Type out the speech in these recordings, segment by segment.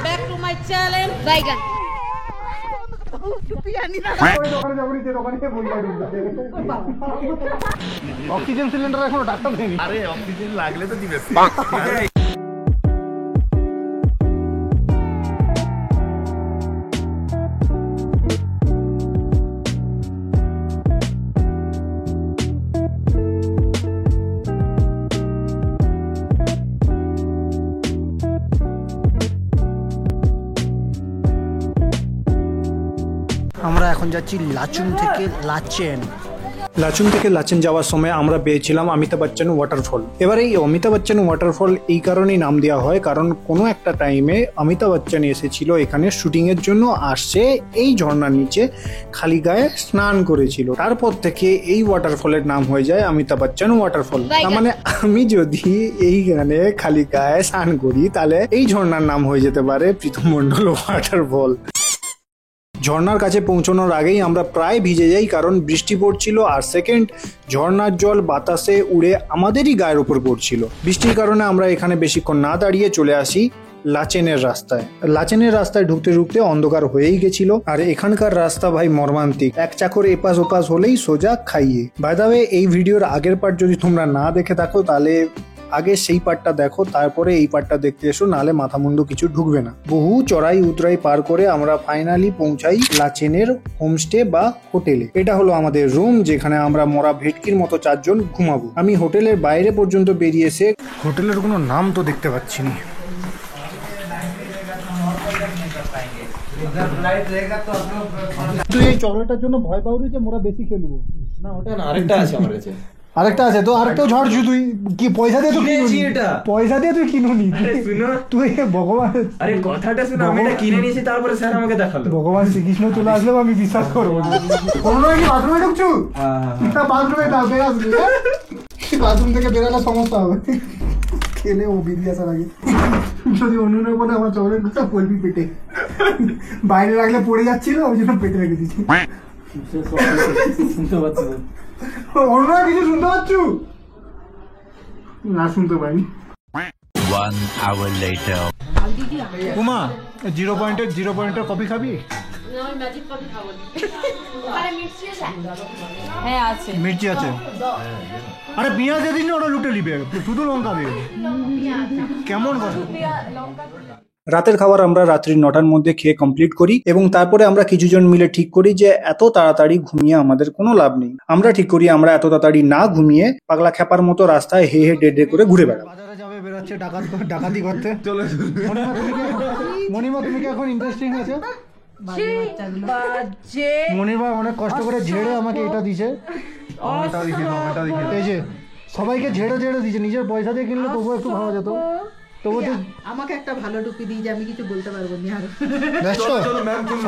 Back to my channel. Baigan. Oxygen cylinder এখনো doctor দেয়নি। আরে অক্সিজেন লাগলে তো দিবে। আমরা এখন যাচ্ছি লাচুং থেকে লাচেন। লাচুং থেকে লাচেন যাওয়ার সময় আমরা পেয়েছিলাম অমিতাভ বচ্চন ওয়াটারফল। এবার এই অমিতাভ বচ্চন ওয়াটারফল এই কারণেই নাম দেওয়া হয় কারণ কোনো একটা টাইমে অমিতাভ বচ্চন এসেছিল এখানে শুটিং এর জন্য, আসছে এই ঝর্ণার নিচে খালি গায়ে স্নান করেছিল। তারপর থেকে এই ওয়াটারফলের নাম হয়ে যায় অমিতাভ বচ্চন ওয়াটারফল। তার মানে আমি যদি এইখানে খালি গায়ে স্নান করি তাহলে এই ঝর্ণার নাম হয়ে যেতে পারে প্রীতম মণ্ডল ওয়াটারফল। ঝর্ণার কাছে পৌঁছানোর আগেই আমরা প্রায় ভিজে যাই কারণ বৃষ্টি পড়ছিল, আর সেকেন্ড ঝর্ণার জল বাতাসে উড়ে আমাদেরই গায়ের উপর পড়ছিল। বৃষ্টির কারণে আমরা এখানে বেশিক্ষণ না দাঁড়িয়ে চলে আসি লাচেনের রাস্তায়। লাচেনের রাস্তায় ঢুকতে ঢুকতে অন্ধকার হয়েই গেছিল, আর এখানকার রাস্তা ভাই মর্মান্তিক, এক চাকর এপাশ ওপাশ হলেই সোজা খাইয়ে। বাই দ্য ওয়ে, এই ভিডিওর আগের পার্ট যদি তোমরা না দেখে থাকো তাহলে আগে সেই পার্টটা দেখো, তারপরে এই পার্টটা দেখতে এসো, নাহলে মাথা মুন্ডু কিছু ঢুকবে না। বহু চড়াই উতরাই পার করে আমরা ফাইনালি পৌঁছাই লাচেনের হোমস্টে বা হোটেলে। এটা হলো আমাদের রুম, যেখানে আমরা মরা ভেটকির মতো 4 জন ঘুমাবো। আমি হোটেলের বাইরে পর্যন্ত বেরিয়ে এসে হোটেলের কোনো নাম তো দেখতে পাচ্ছি না। তুই এই চকলেটটার জন্য ভয় পাওরি যে মোরা বেশি খেলবো না? ওটা না, আরেকটা আছে আমার কাছে। আরেকটা আছে তো, আরেকটাও ঝড়ছু। তুই কি পয়সা দিয়ে তো কিনুনি? পয়সা দিয়ে তুই কিনুনি? তুই ভগবান, আরে কথাটা শুনো, আমি এটা কিনে নিয়েছি তারপরে স্যার আমাকে দেখালো। ভগবান শ্রীকৃষ্ণ চলে আসলেও আমি বিশ্বাস করবো। কোনো কি বাথরুমে ঢুকছু? হ্যাঁ বাথরুমে দাও, বেরাসবি। বাথরুম থেকে বেরালে সমস্যা হবে। খেলে ও বেরিয়ে আসার আগে যদি অন্য বলে আমার চকলেট গুলো পড়বি পেটে, বাইরে রাখলে পড়ে যাচ্ছিল, ওই জন্য পেটে রেখে দিচ্ছি। শুনতে পাচ্ছি অন্য কিছু শুনতে পাচ্ছ না? শুনতে পাইনি। 1 hour later. উমা, 0 পয়েন্টের কফি খাবি? হ্যাঁ আছে, মির্চি আছে। আরে পেঁয়াজ দিয়ে দিন, ওটা লুটে নিবে, শুধু লঙ্কা দিয়ে। কেমন কথা? রাতের খাবার আমরা রাত্রি 9টার মধ্যে খেয়ে কমপ্লিট করি এবং তারপরে আমরা কিছুজন মিলে ঠিক করি যে এত তাড়াতাড়ি ঘুমিয়ে আমাদের কোনো লাভ নেই। আমরা ঠিক করি আমরা এত তাড়াতাড়ি না ঘুমিয়ে পাগলা খেপার মতো রাস্তায় হে হে ডে ডে করে ঘুরে বেড়াবো। বাজারে যাবে, বেরোচ্ছে ডাকাতি করতে। মণিমা, তুমি কি এখন ইন্টারেস্টিং আছে? মনিরবা অনেক কষ্ট করে ঝেড়ে আমাকে এটা দিছে। এই যে সবাইকে ঝেড়ে দিছে, নিজের পয়সা দিয়ে কিনলে তবুও একটু ভাবা যেত। আমাকে একটা ভালো টুপি দিয়ে যে আমি কিছু বলতে পারবো না।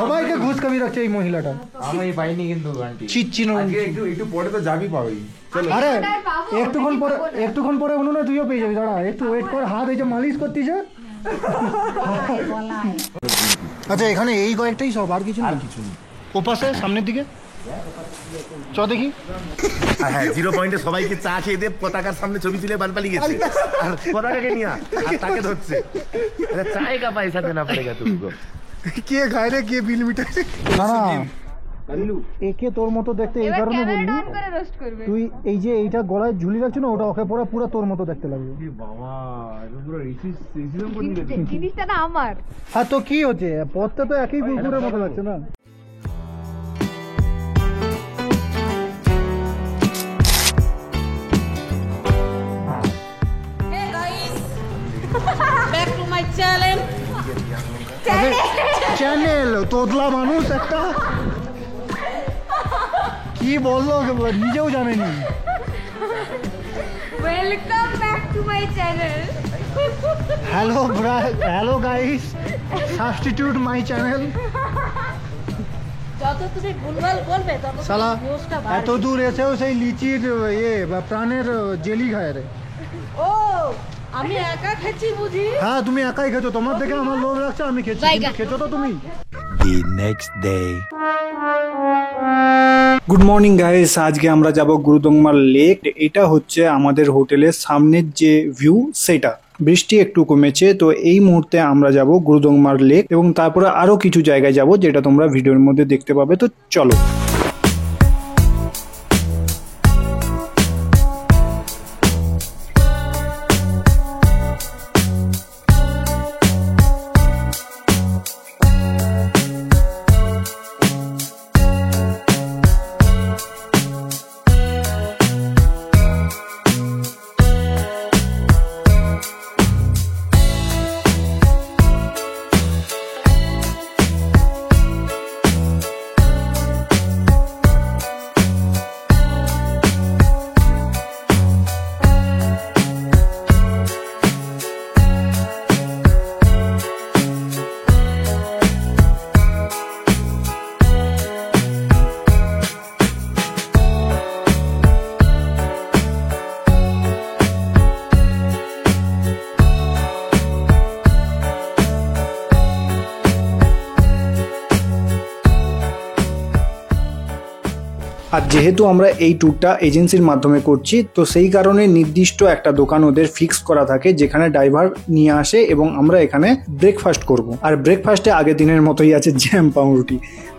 সবাইকে ঘুষ কামি রাখছে এই মহিলাটা। আমি পাইনি কিন্তু আন্টি। চিচ্চিনো একটু পরে তো যাবি পাবি। আরে একটুক্ষণ পরে উনুনে তুইও পেয়ে যাবি। দাঁড়া একটু ওয়েট কর, হাত এই যে মালিশ করতিছে। আচ্ছা এখানে এই কয়েকটাই সব, আর কিছু নেই? ওপাশে সামনের দিকে চ দেখি। হ্যাঁ 0 পয়েন্টে সবাইকে চা খেয়ে দিয়ে পতাকার সামনে ছবি তুলে বান পালিয়ে গেছে, আর পতাকাকে নিয়ে আর তাকে ধরছে। আরে চায় কা পয়সা দেনা পড়েগা তুমকো। কে খায় রে, কে বিল মিটায়? না একে তোর মতো দেখতে এই কারণে বললি, তুই এই যে এইটা গলায় ঝুলি রাখছ না, ওটা ওকে পরে পুরো তোর মতো দেখতে লাগবে। বাবা জিনিসটা না আমার। হ্যাঁ তো কি হচ্ছে, পথটা তো একই কুকুরের মতো লাগছে না? Back to my channel. Channel তোদলা মানুষ একটা কি বললো নিজেও জানেনি। Welcome back to my channel. Hello guys, substitute my channel. যত তুমি ভুলভাল বলবে তত শালা ভিউজটা এত দূর এসেও সেই লিচির প্রাণের জেলি খায় রে। ও আমি একা খেছি বুঝি? হ্যাঁ তুমি একাই খেছো, তোমার দেখে আমার লোভ লাগছে, আমি খেছি। খেছো তো তুমি? The next day. Good morning guys, আজকে আমরা যাব গুরুদংমার লেক। এটা হচ্ছে আমাদের হোটেলের সামনের যে ভিউ সেটা। বৃষ্টি একটু কমেছে, তো এই মুহূর্তে আমরা যাব গুরুদংমার লেক এবং তারপরে আরো কিছু জায়গায় যাব যেটা তোমরা ভিডিওর মধ্যে দেখতে পাবে। তো চলো। আর যেহেতু আমরা এই ট্যুরটা এজেন্সির মাধ্যমে করছি, তো সেই কারণে নির্দিষ্ট একটা দোকান ওদের ফিক্স করা থাকে যেখানে ড্রাইভার নিয়ে আসে এবং আমরা এখানে ব্রেকফাস্ট করব। আর ব্রেকফাস্টে আগের দিনের মতোই আছে জ্যাম পাউরুটি,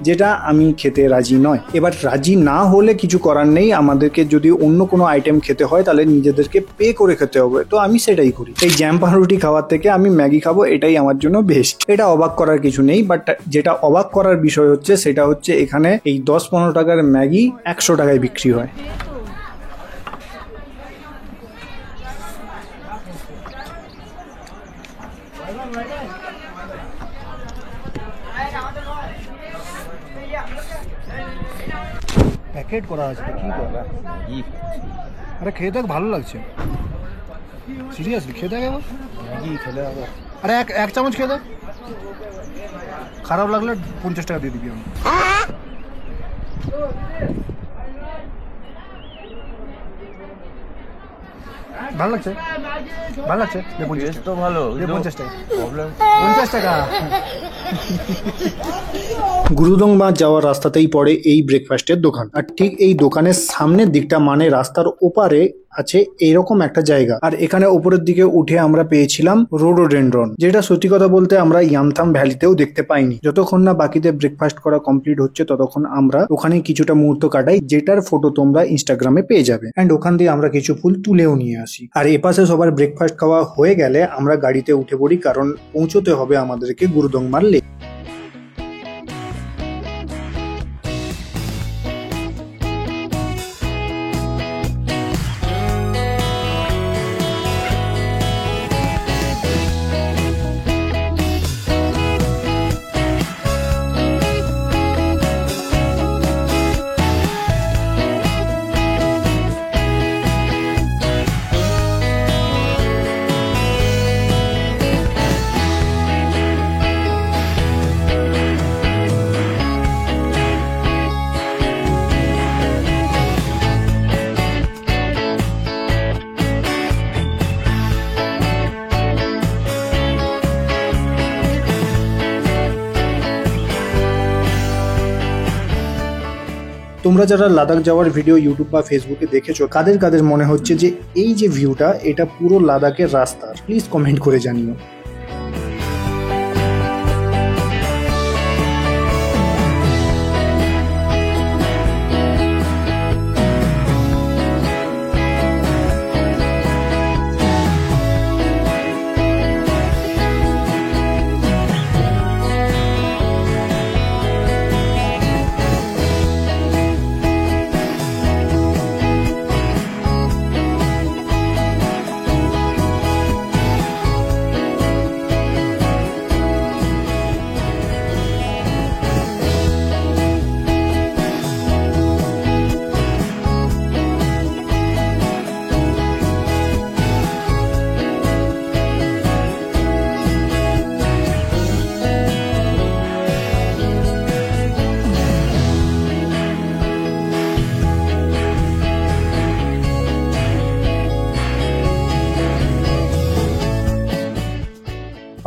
যেটা আমি খেতে রাজি নয়। এবার রাজি না হলে কিছু করার নেই, আমাদেরকে যদি অন্য কোনো আইটেম খেতে হয় তাহলে নিজেদেরকে পে করে খেতে হবে, তো আমি সেটাই করি। এই জ্যাম পাউরুটি খাওয়ার থেকে আমি ম্যাগি খাবো, এটাই আমার জন্য বেস্ট। এটা অবাক করার কিছু নেই, বাট যেটা অবাক করার বিষয় হচ্ছে সেটা হচ্ছে এখানে এই 10-15 টাকার ম্যাগি 100 টাকায় বিক্রি হয়। প্যাকেট করা আছে কি করা? আরে খেয়ে দেখ, ভালো লাগছে, সিরিয়াসলি খেয়ে দেখ। ম্যাগি খেলে হবে। আরে এক চামচ খেয়ে দেখ, খারাপ লাগলে 50 টাকা দিয়ে দিবি আমি। ভালো লাগছে, ভালো লাগছে। তো ভালো, 50 টাকা। 50 টাকা। গুরুদংমা যাওয়ার রাস্তাতেই পড়ে এই ব্রেকফাস্টের দোকান, আর ঠিক এই দোকানের সামনের দিকটা মানে রাস্তার ওপারে আছে এরকম একটা জায়গা। আর এখানে উপরের দিকে উঠে আমরা পেয়েছিলাম রোডোডেনড্রন, যেটা সত্যি কথা বলতে আমরা ইয়ামথাম ভ্যালিতেও দেখতে পাইনি। যতক্ষণ না বাকিদের ব্রেকফাস্ট করা কমপ্লিট হচ্ছে ততক্ষণ আমরা ওখানে কিছুটা মুহূর্ত কাটাই, যেটার ফটো তোমরা ইনস্টাগ্রামে পেয়ে যাবে। এন্ড ওখান দিয়ে আমরা কিছু ফুল তুলেও নিয়ে আসি। আর এপাশে সবার ব্রেকফাস্ট খাওয়া হয়ে গেলে আমরা গাড়িতে উঠে পড়ি, কারণ পৌঁছতে হবে আমাদেরকে গুরুদংমার লেক। তোমরা যারা লাদাখ যাওয়ার ভিডিও ইউটিউব বা ফেসবুকে দেখেছো, কাদের কাদের মনে হচ্ছে যে এই যে ভিউটা এটা পুরো লাদাখের রাস্তা, প্লিজ কমেন্ট করে জানিও।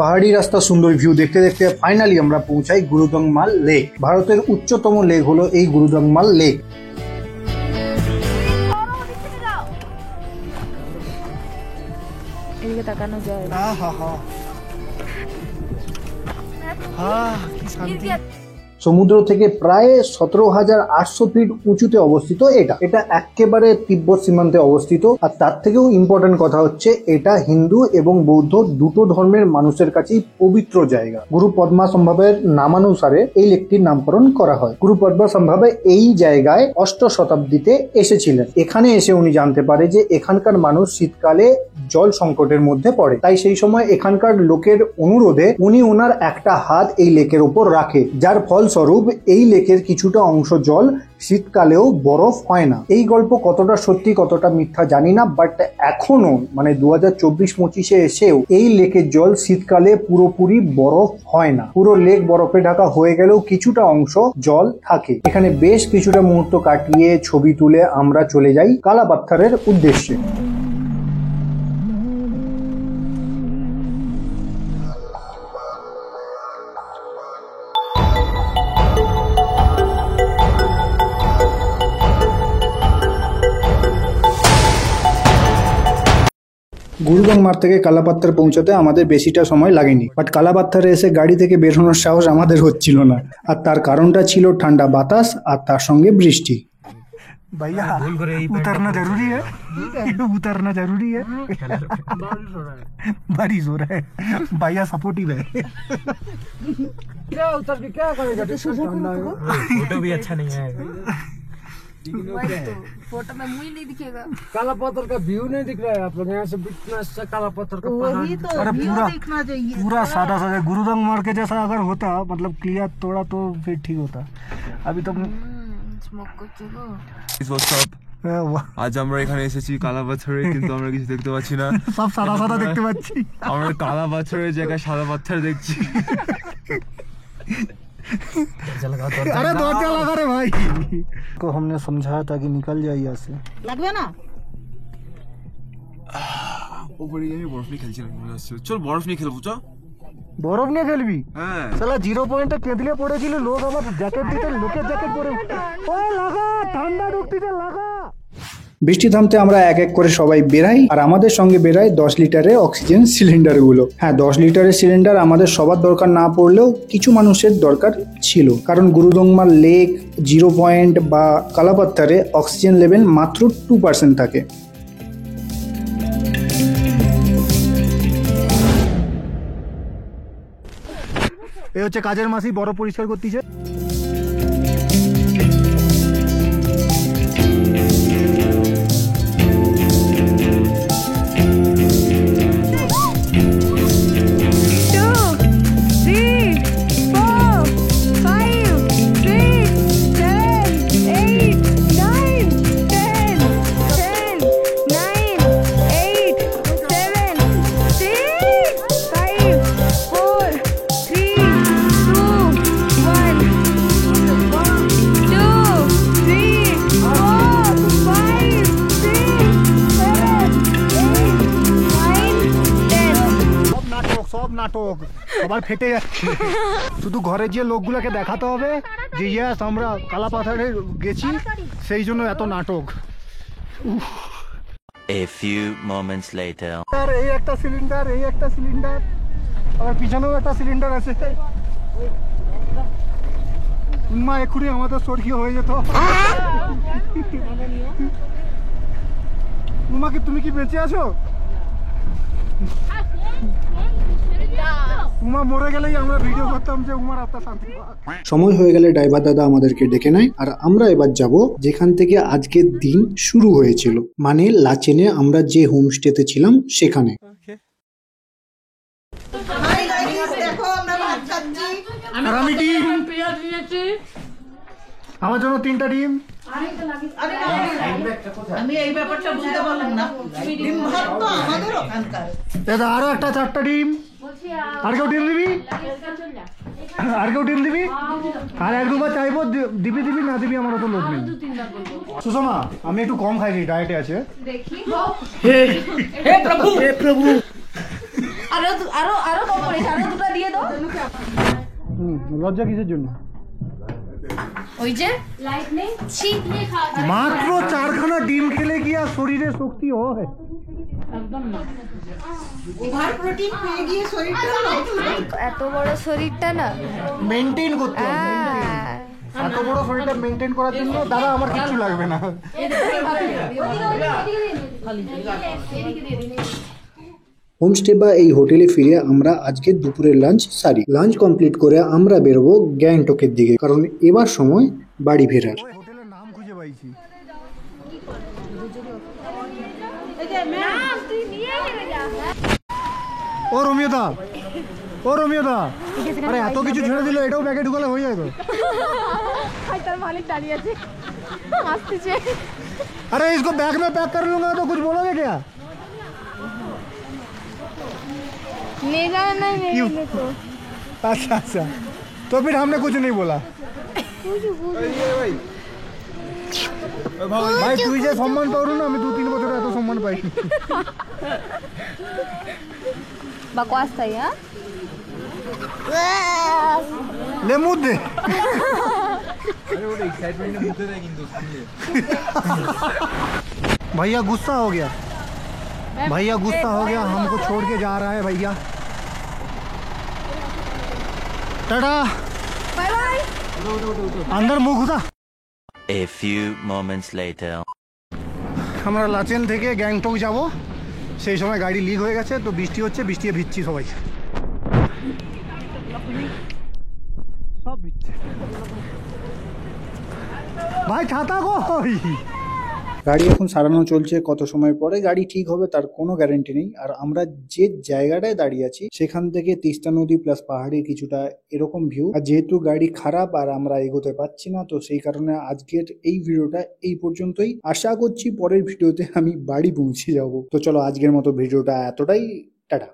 পাহাড়ি রাস্তা, সুন্দর ভিউ দেখতে দেখতে ফাইনালি আমরা পৌঁছাই গুরুদংমা লেক। ভারতের উচ্চতম লেক হলো এই গুরুদংমা লেক। এদিকে তাকানো যায়। সমুদ্র থেকে প্রায় 17,800 ফিট উঁচুতে অবস্থিত এটা একেবারে তিব্বত সীমান্তে অবস্থিত। আর তার থেকেও ইম্পর্টেন্ট কথা হচ্ছে এটা হিন্দু এবং বৌদ্ধ দুটো ধর্মের মানুষের কাছেই পবিত্র জায়গা। গুরু পদ্মাসম্ভবের নামানুসারে এই লেকটির নামকরণ করা হয়। গুরু পদ্মাসম্ভবে এই জায়গায় 8ম শতাব্দীতে এসেছিলেন। এখানে এসে উনি জানতে পারে যে এখানকার মানুষ শীতকালে জল সংকটের মধ্যে পড়ে, তাই সেই সময় এখানকার লোকের অনুরোধে উনি ওনার একটা হাত এই লেকের উপর রাখে, যার ফলস্বরূপ এই লেকের কিছুটা অংশ জল শীতকালেও বরফ হয় না। এই গল্প কতটা সত্যি কতটা মিথ্যা জানি না, বাট এখনো মানে 2024-25-এ এসেও এই লেকের জল শীতকালে পুরোপুরি বরফ হয় না। পুরো লেক বরফে ঢাকা হয়ে গেলেও কিছুটা অংশ জল থাকে। এখানে বেশ কিছুটা মুহূর্ত কাটিয়ে ছবি তুলে আমরা চলে যাই কালাপাত্থারের উদ্দেশ্যে। গুরুগংমার থেকে কালাপাত্থার পৌঁছাতে আমাদের বেশিটা সময় লাগেনি, বাট কালাপাত্থারে এসে গাড়ি থেকে বেরোনোর সাহস আমাদের হচ্ছিল না। আর তার কারণটা ছিল ঠান্ডা বাতাস আর তার সঙ্গে বৃষ্টি। भैया उतरना जरूरी है, उतरना जरूरी है। बारिश हो रहा है, भैया सपोर्टिव है। क्या उतर के क्या करेगा? फोटो भी अच्छा नहीं है, फोटो में मुंह नहीं दिखेगा। काला पत्थर का व्यू नहीं दिख रहा है आप लोग यहाँ से। इतना अच्छा काला पत्थर का पहाड़, अरे पूरा सादा सादा गुरुगंगमार के जैसा अगर होता, मतलब क्लियर थोड़ा तो फिर ठीक होता। अभी तो আজ আমরা এখানে এসেছি কালা পাথরে, কিন্তু আমরা কিছু দেখতে পাচ্ছি না। সব সাদা সাদা দেখতে পাচ্ছি। আমরা কালা পাথরের জায়গায় সাদা পাথর দেখছি। अरे दरजा लगा रे भाई को हमने समझाया था कि निकल जाए यहाँ से। লাগবে না? উপরে গিয়ে বরফ নিয়ে খেলছিলাম, মনে হচ্ছে চল বরফ নিয়ে খেলবো। চ বরফ নিয়ে খেলবি? হ্যাঁ। শালা 0 পয়েন্টে কেঁদলে পড়েছিল, লোক আমার জ্যাকেট দিতে, লোকের জ্যাকেট পরে ও লাগা ঠান্ডা ঢুকতিতে লাগা। বৃষ্টি থামতে আমরা এক এক করে সবাই বেরাই, আর আমাদের সঙ্গে বেরায় 10 লিটারের অক্সিজেন সিলিন্ডার গুলো। হ্যাঁ, 10 লিটারের সিলিন্ডার আমাদের সবার দরকার না পড়লেও কিছু মানুষের দরকার ছিল, কারণ গুরুগংমার লেক, 0 পয়েন্ট বা কালাপাত্থারে অক্সিজেন লেভেল মাত্র 2% থাকে। এই হচ্ছে কাজের মাসি, বড় পরিষ্কার করতেছে। নাটক সবার ফেটে যাচ্ছে। শুধু ঘরে গিয়ে লোকগুলোকে দেখাতে হবে যে ইয়াস আমরা কালাপাথরে গেছি, সেই জন্য এত নাটক। A few moments later. এই একটা সিলিন্ডার, এই একটা সিলিন্ডার, আবার পিছনেও একটা সিলিন্ডার আছে। মা এক্ষুনি আমাদের স্বর্গীয় হয়ে যেত। উমাকে তুমি কি বেঁচে আছো? উমা মরে গেলেই আমরা ভিডিও করতাম যে উমার আত্মা শান্তি পায়। সময় হয়ে গেলে ড্রাইভার দাদা আমাদেরকে ডেকে নেয়, আর আমরা এবার যাব যেখান থেকে আজকের দিন শুরু হয়েছিল, মানে লাচেনে আমরা যে হোমস্টেতে ছিলাম সেখানে। দেখো আমরা ভাত খাচ্ছি। আর আমি ডিম পেঁয়াজ নিয়েছি, আমার জন্য 3টা ডিম। আমি এই ব্যাপারটা বুঝতে পারলাম না। ডিম ভাত তো আমাদের ওখানকার। দাদা আরো একটা 4টা ডিম। আর কেউ ডিম দিবি? আর কেউ ডিম দিবি? আর এক দুবার চাইবো, দিবি দিবি না দিবি আমার অত লোক নেই। সুষমা, আমি একটু কম খাই, ডায়েটে আছে। হে প্রভু, হে প্রভু। আরো আরো আরো কম করে, আরো দুটো দিয়ে দাও। লজ্জা কিসের জন্য? ও ওই যে লাইট নেই ছি মাত্র 4খানা ডিম খেলে কি আর শরীরে শক্তি হয়? ওভার প্রোটিন পেয়ে গিয়ে শরীরটা এত বড় শরীরটা না মেনটেন করতে হবে এত বড় শরীরটা মেনটেন করার জন্য দাদা আমার কিচ্ছু লাগবে না। হোমস্টে বা এই হোটেলে ফিরে আমরা আজকে দুপুরের লাঞ্চ সারি। লাঞ্চ কমপ্লিট করে আমরা বেরোবো গ্যাংটকের দিকে, কারণ এবার সময় বাড়ি ফেরার। হোটেলের নাম খুঁজে পাইছি। ও রমিয়দা, ও রমিয়দা, আরে এত কিছু ছেড়ে দিলে এটাও ব্যাগে ঢুকালে হয়ে যায় তো। তার মালিক দাঁড়িয়ে আছে আসতেছে अरे इसको बैग में पैक कर लूंगा तो कुछ बोलोगे क्या? ले जाना नहीं क्यों? मेरे को अच्छा अच्छा, तो फिर हमने कुछ नहीं बोला। ভাই তুই যে সম্মান পাওর না, আমি 2-3 বছর এত সম্মান পাইনি। बकवास था यार ले मुंह दे। भैया गुस्सा हो गया, भैया गुस्सा हो गया, हमको छोड़ के जा रहा है भैया। टाटा, बाय बाय अंदर मुंह घुसा। A few moments later. আমরা লাচেন থেকে গ্যাংটক যাব, সেই সময় গাড়ি লিক হয়ে গেছে, তো বৃষ্টি হচ্ছে, বৃষ্টিতে ভিজছি সবাই, সব ভিজছে। ভাই ছাতা কই? গাড়ি এখন সারানো চলছে, কত সময় পরে গাড়ি ঠিক হবে তার কোনো গ্যারান্টি নেই। আর আমরা যে জায়গাটায় দাঁড়িয়ে আছি সেখান থেকে তিস্তা নদী প্লাস পাহাড়ের কিছুটা এরকম ভিউ। আর যেহেতু গাড়ি খারাপ আর আমরা এগোতে পারছি না, তো সেই কারণে আজকের এই ভিডিওটা এই পর্যন্তই। আশা করছি পরের ভিডিওতে আমি বাড়ি পৌঁছে যাব। তো চলো আজকের মতো ভিডিওটা এতটাই, টাটা।